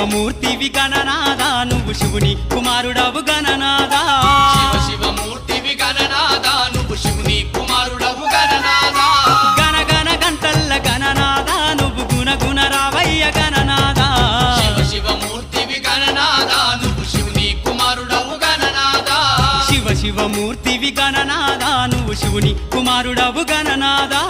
శివమూర్తివి గణనాదా నువ్వు శివుని కుమారుడవు గణనాదా శివమూర్తివి గణనాదా నువ్వు శివుని కుమారుడవు గణనాదా గణ గణ గంటల్ల గణనాదా నువ్వు గుణ గుణ రావయ్య గణనాదా శివమూర్తివి గణనాదా నువ్వు శివుని కుమారుడవు గణనాదా శివమూర్తివి గణనాదా నువ్వు శివుని కుమారుడవు గణనాదా